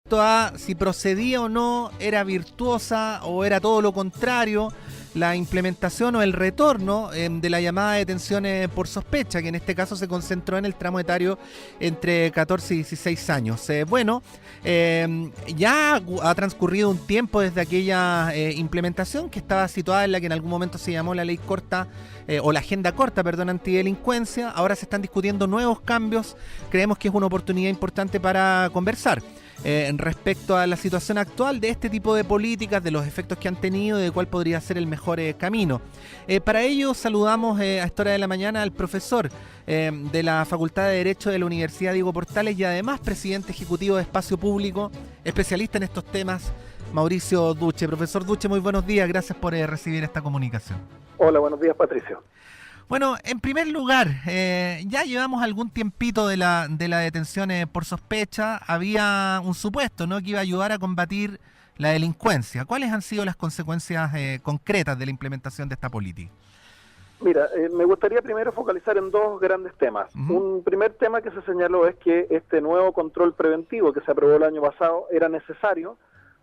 respecto a si procedía o no, era virtuosa o era todo lo contrario la implementación o el retorno de la llamada detención por sospecha, que en este caso se concentró en el tramo etario entre 14 y 16 años. Ya ha transcurrido un tiempo desde aquella implementación que estaba situada en la que en algún momento se llamó la ley corta, o la agenda corta, perdón, antidelincuencia. Ahora se están discutiendo nuevos cambios. Creemos que es una oportunidad importante para conversar respecto a la situación actual de este tipo de políticas, de los efectos que han tenido, de cuál podría ser el mejor camino. Para ello saludamos a esta hora de la mañana al profesor de la Facultad de Derecho de la Universidad Diego Portales y además presidente ejecutivo de Espacio Público, especialista en estos temas, Mauricio Duche. Profesor Duche, muy buenos días, gracias por recibir esta comunicación. Hola, buenos días, Patricio. Bueno, en primer lugar, ya llevamos algún tiempito de la detención por sospecha. Había un supuesto, ¿no?, que iba a ayudar a combatir la delincuencia. ¿Cuáles han sido las consecuencias concretas de la implementación de esta política? Mira, me gustaría primero focalizar en dos grandes temas. Un primer tema que se señaló es que este nuevo control preventivo que se aprobó el año pasado era necesario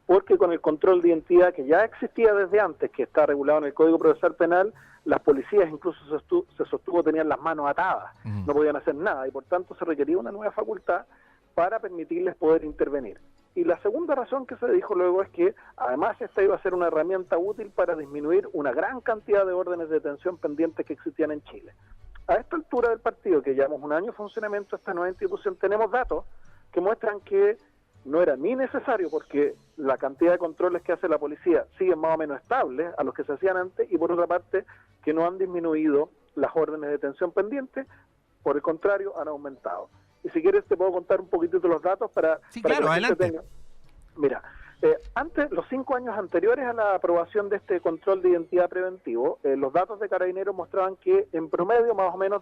porque con el control de identidad que ya existía desde antes, que está regulado en el Código Procesal Penal, las policías incluso se sostuvo tenían las manos atadas, no podían hacer nada y por tanto se requería una nueva facultad para permitirles poder intervenir. Y la segunda razón que se dijo luego es que además esta iba a ser una herramienta útil para disminuir una gran cantidad de órdenes de detención pendientes que existían en Chile. A esta altura del partido, que llevamos un año de funcionamiento de esta nueva institución, tenemos datos que muestran que no era ni necesario porque la cantidad de controles que hace la policía siguen más o menos estables a los que se hacían antes y por otra parte que no han disminuido las órdenes de detención pendientes, por el contrario han aumentado. Y si quieres te puedo contar un poquitito los datos para sí, claro, que la adelante. gente tenga. Mira, antes, los 5 años anteriores a la aprobación de este control de identidad preventivo, los datos de Carabineros mostraban que en promedio más o menos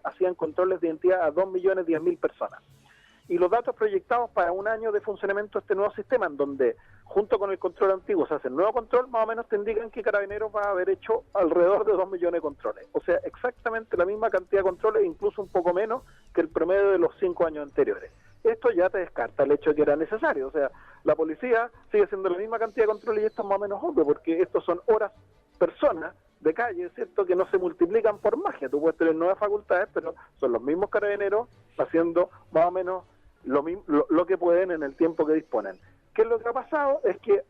hacían controles de identidad a 2.010.000 personas. Y los datos proyectados para un año de funcionamiento de este nuevo sistema, en donde junto con el control antiguo se hace el nuevo control, más o menos te indican que Carabineros va a haber hecho alrededor de 2 millones de controles. O sea, exactamente la misma cantidad de controles, incluso un poco menos que el promedio de los 5 años anteriores. Esto ya te descarta el hecho de que era necesario. O sea, la policía sigue haciendo la misma cantidad de controles y esto es más o menos obvio, porque estos son horas personas de calle, ¿cierto?, que no se multiplican por magia. Tú puedes tener nuevas facultades, pero son los mismos Carabineros haciendo más o menos lo que pueden en el tiempo que disponen. ¿Qué es lo que ha pasado? Es que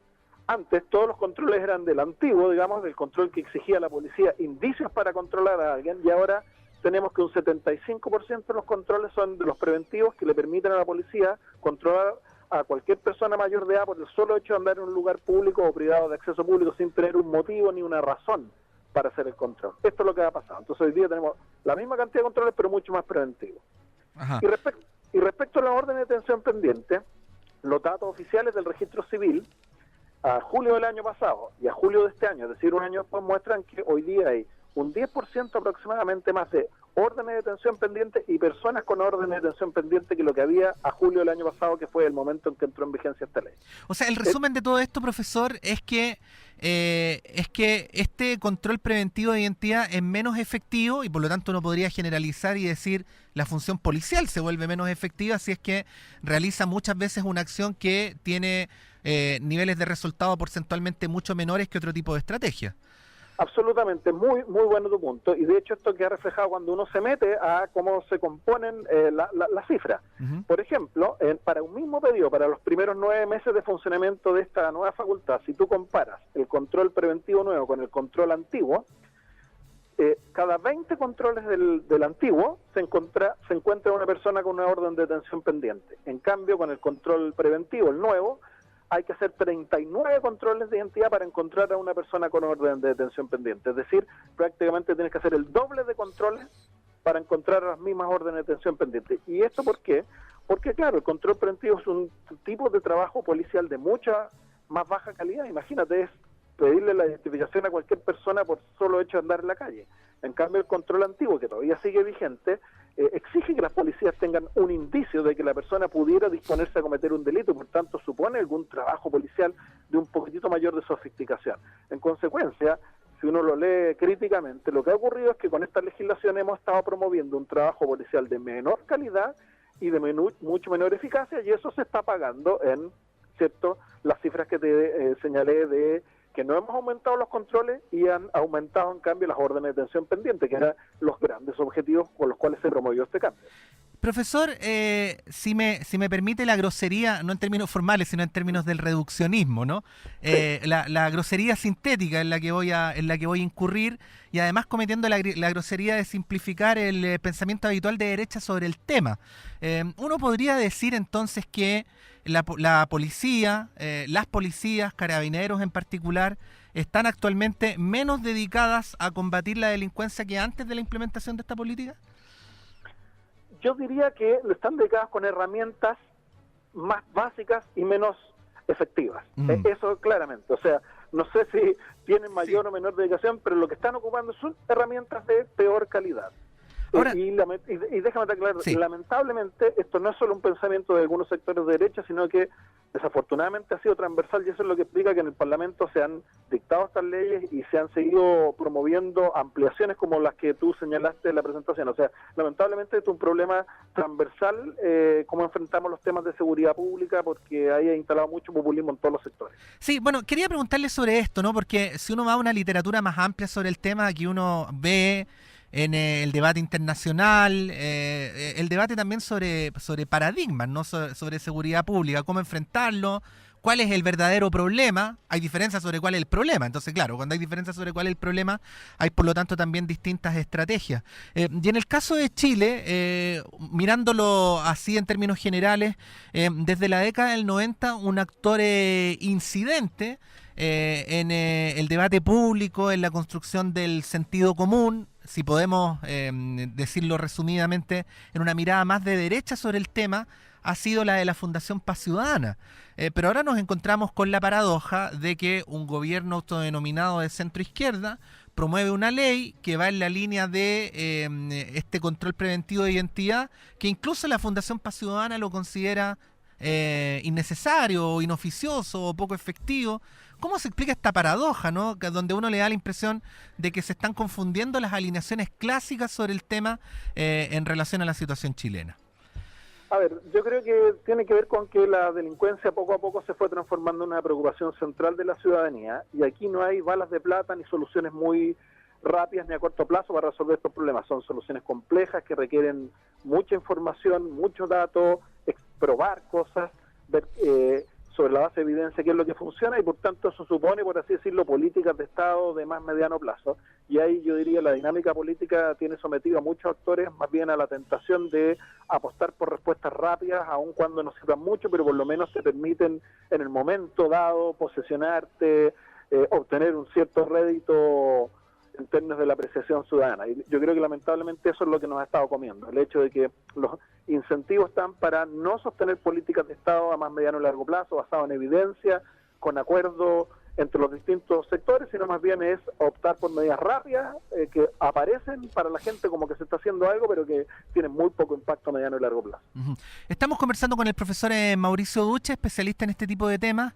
antes todos los controles eran del antiguo, digamos, del control que exigía la policía, indicios para controlar a alguien, y ahora tenemos que un 75% de los controles son de los preventivos que le permiten a la policía controlar a cualquier persona mayor de edad por el solo hecho de andar en un lugar público o privado de acceso público sin tener un motivo ni una razón para hacer el control. Esto es lo que ha pasado. Entonces hoy día tenemos la misma cantidad de controles pero mucho más preventivos. Ajá. Y respecto a la orden de detención pendiente, los datos oficiales del registro civil a julio del año pasado y a julio de este año, es decir, un año después, muestran que hoy día hay un 10% aproximadamente más de órdenes de detención pendiente y personas con órdenes de detención pendiente que lo que había a julio del año pasado, que fue el momento en que entró en vigencia esta ley. O sea, el resumen de todo esto, profesor, es que este control preventivo de identidad es menos efectivo y por lo tanto uno podría generalizar y decir la función policial se vuelve menos efectiva si es que realiza muchas veces una acción que tiene niveles de resultado porcentualmente mucho menores que otro tipo de estrategia. Absolutamente, muy bueno tu punto, y de hecho esto queda reflejado cuando uno se mete a cómo se componen las cifras. Por ejemplo, para un mismo pedido, para los primeros 9 meses de funcionamiento de esta nueva facultad, si tú comparas el control preventivo nuevo con el control antiguo, cada 20 controles del antiguo se encuentra una persona con una orden de detención pendiente. En cambio, con el control preventivo, el nuevo, hay que hacer 39 controles de identidad para encontrar a una persona con orden de detención pendiente. Es decir, prácticamente tienes que hacer el doble de controles para encontrar las mismas órdenes de detención pendientes. ¿Y esto por qué? Porque, claro, el control preventivo es un tipo de trabajo policial de mucha más baja calidad. Imagínate, es pedirle la identificación a cualquier persona por solo hecho de andar en la calle. En cambio, el control antiguo, que todavía sigue vigente, exige que las policías tengan un indicio de que la persona pudiera disponerse a cometer un delito, por tanto supone algún trabajo policial de un poquitito mayor de sofisticación. En consecuencia, si uno lo lee críticamente, lo que ha ocurrido es que con esta legislación hemos estado promoviendo un trabajo policial de menor calidad y de mucho menor eficacia, y eso se está pagando en ¿cierto?, las cifras que te señalé de que no hemos aumentado los controles y han aumentado en cambio las órdenes de detención pendientes, que eran los grandes objetivos con los cuales se promovió este cambio. Profesor, si me permite la grosería, no en términos formales, sino en términos del reduccionismo, ¿no? Sí. La grosería sintética en la que voy a incurrir, y además cometiendo la grosería de simplificar el pensamiento habitual de derecha sobre el tema. Uno podría decir entonces que la policía, las policías, carabineros en particular, están actualmente menos dedicadas a combatir la delincuencia que antes de la implementación de esta política. Yo diría que están dedicadas con herramientas más básicas y menos efectivas. Eso claramente. O sea, no sé si tienen mayor o menor dedicación, pero lo que están ocupando son herramientas de peor calidad. Ahora, y déjame aclarar, lamentablemente esto no es solo un pensamiento de algunos sectores de derecha, sino que desafortunadamente ha sido transversal, y eso es lo que explica que en el Parlamento se han dictado estas leyes y se han seguido promoviendo ampliaciones como las que tú señalaste en la presentación. O sea, lamentablemente esto es un problema transversal, cómo enfrentamos los temas de seguridad pública, porque ahí ha instalado mucho populismo en todos los sectores. Sí, bueno, quería preguntarle sobre esto, ¿no? Porque si uno va a una literatura más amplia sobre el tema, aquí uno ve en el debate internacional, el debate también sobre paradigmas, ¿no? Sobre seguridad pública, cómo enfrentarlo, cuál es el verdadero problema. Hay diferencias sobre cuál es el problema. Entonces, claro, cuando hay diferencias sobre cuál es el problema, hay por lo tanto también distintas estrategias. Y en el caso de Chile, mirándolo así en términos generales, desde la década del 90, un actor incidente en el debate público, en la construcción del sentido común, si podemos decirlo resumidamente, en una mirada más de derecha sobre el tema, ha sido la de la Fundación Paz Ciudadana. Pero ahora nos encontramos con la paradoja de que un gobierno autodenominado de centro-izquierda promueve una ley que va en la línea de este control preventivo de identidad, que incluso la Fundación Paz Ciudadana lo considera innecesario, o inoficioso o poco efectivo. ¿Cómo se explica esta paradoja, ¿no? Donde uno le da la impresión de que se están confundiendo las alineaciones clásicas sobre el tema en relación a la situación chilena? A ver, yo creo que tiene que ver con que la delincuencia poco a poco se fue transformando en una preocupación central de la ciudadanía, y aquí no hay balas de plata ni soluciones muy rápidas ni a corto plazo para resolver estos problemas. Son soluciones complejas que requieren mucha información, muchos datos, probar cosas, ver sobre la base de evidencia qué es lo que funciona, y por tanto eso supone, por así decirlo, políticas de Estado de más mediano plazo. Y ahí yo diría la dinámica política tiene sometido a muchos actores más bien a la tentación de apostar por respuestas rápidas, aun cuando no sirvan mucho, pero por lo menos te permiten en el momento dado posesionarte, obtener un cierto rédito en términos de la apreciación ciudadana. Y yo creo que lamentablemente eso es lo que nos ha estado comiendo, el hecho de que los incentivos están para no sostener políticas de Estado a más mediano y largo plazo, basado en evidencia, con acuerdo entre los distintos sectores, sino más bien es optar por medidas rápidas que aparecen para la gente como que se está haciendo algo, pero que tienen muy poco impacto a mediano y largo plazo. Estamos conversando con el profesor Mauricio Duche, especialista en este tipo de temas.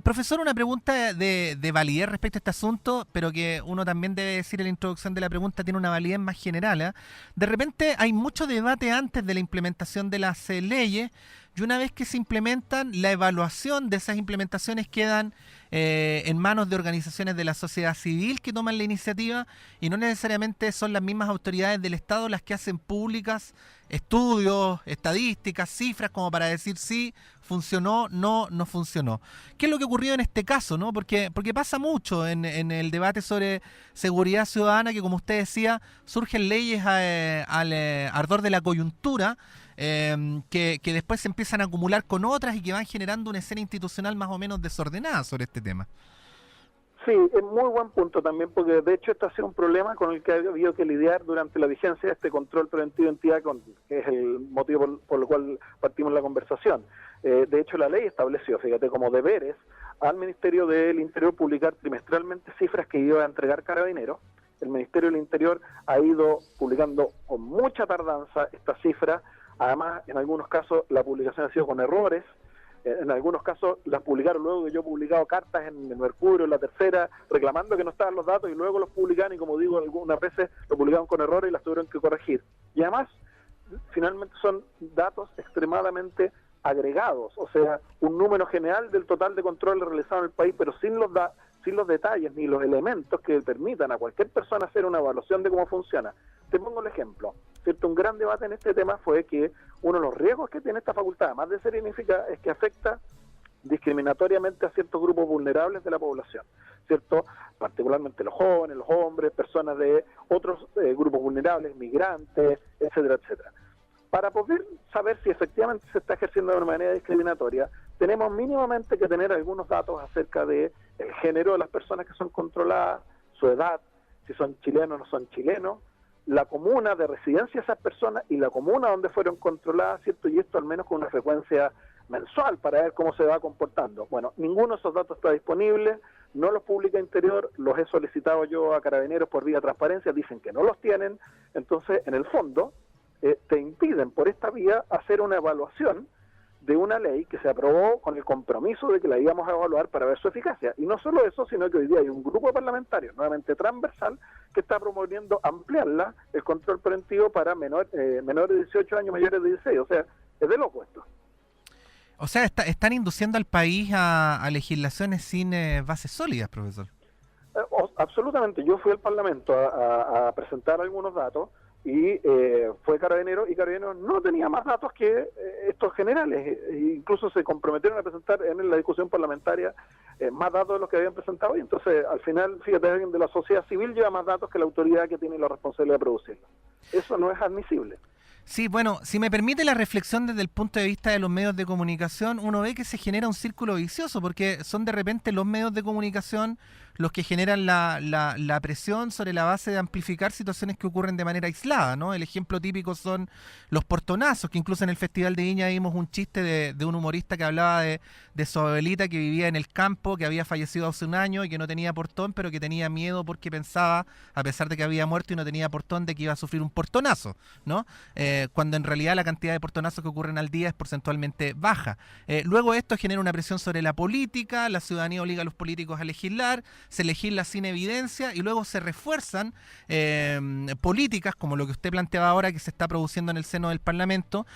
Profesor, una pregunta de validez respecto a este asunto, pero que uno también debe decir en la introducción de la pregunta, tiene una validez más general, ¿eh? De repente hay mucho debate antes de la implementación de las leyes, y una vez que se implementan, la evaluación de esas implementaciones quedan en manos de organizaciones de la sociedad civil que toman la iniciativa, y no necesariamente son las mismas autoridades del Estado las que hacen públicas estudios, estadísticas, cifras como para decir si funcionó, no funcionó. ¿Qué es lo que ocurrió en este caso, no? Porque pasa mucho en el debate sobre seguridad ciudadana, que como usted decía, surgen leyes al ardor de la coyuntura, que después se empiezan a acumular con otras y que van generando una escena institucional más o menos desordenada sobre este tema. Sí, es muy buen punto también, porque de hecho este ha sido un problema con el que ha habido que lidiar durante la vigencia de este control preventivo de identidad, que es el motivo por el cual partimos la conversación. De hecho la ley estableció, fíjate, como deberes al Ministerio del Interior publicar trimestralmente cifras que iba a entregar Carabineros. El Ministerio del Interior ha ido publicando con mucha tardanza estas cifras. Además, en algunos casos la publicación ha sido con errores, en algunos casos las publicaron luego que yo he publicado cartas en el Mercurio, en La Tercera, reclamando que no estaban los datos, y luego los publicaron, y como digo, algunas veces lo publicaron con errores y las tuvieron que corregir. Y además, finalmente son datos extremadamente agregados, o sea, un número general del total de controles realizados en el país, pero sin los detalles ni los elementos que permitan a cualquier persona hacer una evaluación de cómo funciona. Te pongo el ejemplo, ¿cierto? Un gran debate en este tema fue que uno de los riesgos que tiene esta facultad, además de ser ineficaz, es que afecta discriminatoriamente a ciertos grupos vulnerables de la población, ¿cierto? Particularmente los jóvenes, los hombres, personas de otros grupos vulnerables, migrantes, etcétera, etcétera. Para poder saber si efectivamente se está ejerciendo de una manera discriminatoria, tenemos mínimamente que tener algunos datos acerca de el género de las personas que son controladas, su edad, si son chilenos o no son chilenos, la comuna de residencia de esas personas y la comuna donde fueron controladas, ¿cierto? Y esto al menos con una frecuencia mensual para ver cómo se va comportando. Bueno, ninguno de esos datos está disponible, no los publica Interior, los he solicitado yo a Carabineros por vía transparencia, dicen que no los tienen, entonces en el fondo te impiden por esta vía hacer una evaluación de una ley que se aprobó con el compromiso de que la íbamos a evaluar para ver su eficacia. Y no solo eso, sino que hoy día hay un grupo de parlamentarios, nuevamente transversal, que está promoviendo ampliarla, el control preventivo para menores de 18 años, mayores de 16. O sea, es de loco esto. O sea, están induciendo al país a legislaciones sin bases sólidas, profesor. Absolutamente. Yo fui al Parlamento a presentar algunos datos y fue Carabineros, y Carabineros no tenía más datos que estos generales. Incluso se comprometieron a presentar en la discusión parlamentaria más datos de los que habían presentado, y entonces al final, fíjate, alguien de la sociedad civil lleva más datos que la autoridad que tiene la responsabilidad de producirlos. Eso no es admisible. Sí, bueno, si me permite la reflexión desde el punto de vista de los medios de comunicación, uno ve que se genera un círculo vicioso, porque son de repente los medios de comunicación los que generan la presión sobre la base de amplificar situaciones que ocurren de manera aislada, ¿no? El ejemplo típico son los portonazos, que incluso en el Festival de Viña vimos un chiste de un humorista que hablaba de su abuelita que vivía en el campo, que había fallecido hace un año y que no tenía portón, pero que tenía miedo porque pensaba, a pesar de que había muerto y no tenía portón, de que iba a sufrir un portonazo, ¿no? Cuando en realidad la cantidad de portonazos que ocurren al día es porcentualmente baja. Luego esto genera una presión sobre la política, la ciudadanía obliga a los políticos a legislar, se legisla sin evidencia y luego se refuerzan políticas como lo que usted planteaba ahora que se está produciendo en el seno del Parlamento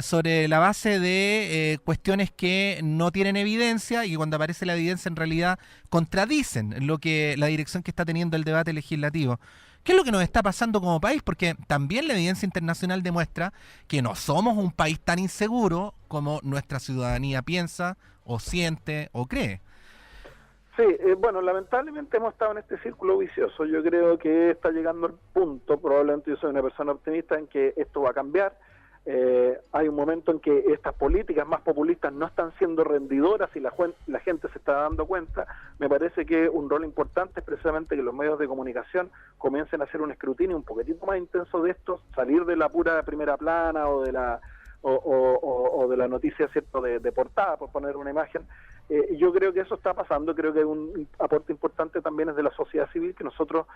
sobre la base de cuestiones que no tienen evidencia y que cuando aparece la evidencia en realidad contradicen la dirección que está teniendo el debate legislativo. ¿Qué es lo que nos está pasando como país? Porque también la evidencia internacional demuestra que no somos un país tan inseguro como nuestra ciudadanía piensa o siente o cree. Sí, bueno, lamentablemente hemos estado en este círculo vicioso. Yo creo que está llegando el punto, probablemente yo soy una persona optimista, en que esto va a cambiar. Hay un momento en que estas políticas más populistas no están siendo rendidoras y la gente se está dando cuenta. Me parece que un rol importante es precisamente que los medios de comunicación comiencen a hacer un escrutinio un poquitito más intenso de esto, salir de la pura primera plana o de la noticia, ¿cierto?, de portada, por poner una imagen. Yo creo que eso está pasando. Creo que un aporte importante también es de la sociedad civil, que nosotros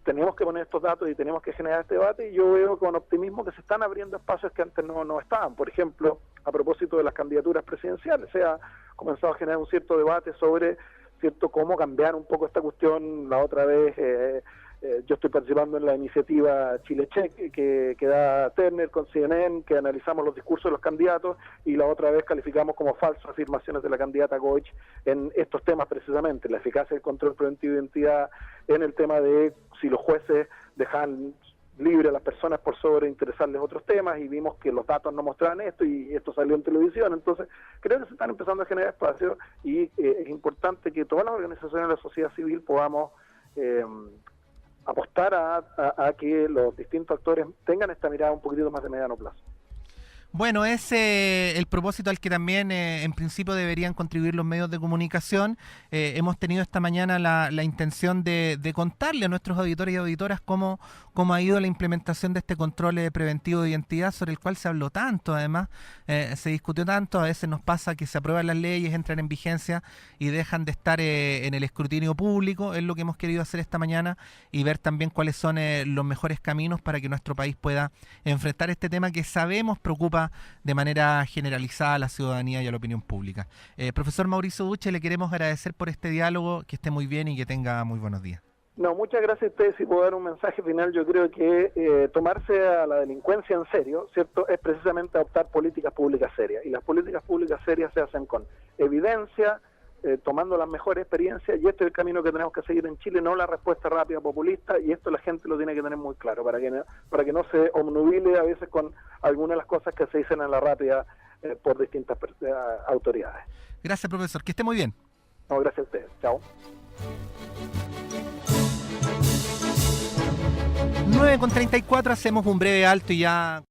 tenemos que poner estos datos y tenemos que generar este debate, y yo veo con optimismo que se están abriendo espacios que antes no estaban. Por ejemplo, a propósito de las candidaturas presidenciales, se ha comenzado a generar un cierto debate sobre, ¿cierto?, cómo cambiar un poco esta cuestión. La otra vez yo estoy participando en la iniciativa Chile Check que da Turner con CNN, que analizamos los discursos de los candidatos, y la otra vez calificamos como falsas afirmaciones de la candidata Goich en estos temas precisamente, la eficacia del control preventivo de identidad, en el tema de si los jueces dejan libre a las personas por sobre interesarles otros temas, y vimos que los datos no mostraban esto, y esto salió en televisión. Entonces creo que se están empezando a generar espacios, y es importante que todas las organizaciones de la sociedad civil podamos apostar a que los distintos actores tengan esta mirada un poquitito más de mediano plazo. Bueno, es el propósito al que también en principio deberían contribuir los medios de comunicación. Hemos tenido esta mañana la intención de contarle a nuestros auditores y auditoras cómo ha ido la implementación de este control preventivo de identidad, sobre el cual se habló tanto, además se discutió tanto. A veces nos pasa que se aprueban las leyes, entran en vigencia y dejan de estar en el escrutinio público. Es lo que hemos querido hacer esta mañana, y ver también cuáles son los mejores caminos para que nuestro país pueda enfrentar este tema que sabemos preocupa de manera generalizada a la ciudadanía y a la opinión pública. Profesor Mauricio Duche, le queremos agradecer por este diálogo, que esté muy bien y que tenga muy buenos días. No, muchas gracias a ustedes. Si puedo dar un mensaje final, yo creo que tomarse a la delincuencia en serio, ¿cierto?, es precisamente adoptar políticas públicas serias. Y las políticas públicas serias se hacen con evidencia, tomando las mejores experiencias, y este es el camino que tenemos que seguir en Chile, no la respuesta rápida populista, y esto la gente lo tiene que tener muy claro, para que no se obnubile a veces con algunas de las cosas que se dicen en la rápida por distintas autoridades. Gracias, profesor. Que esté muy bien. No, gracias a ustedes. Chao. 9:34, hacemos un breve alto y ya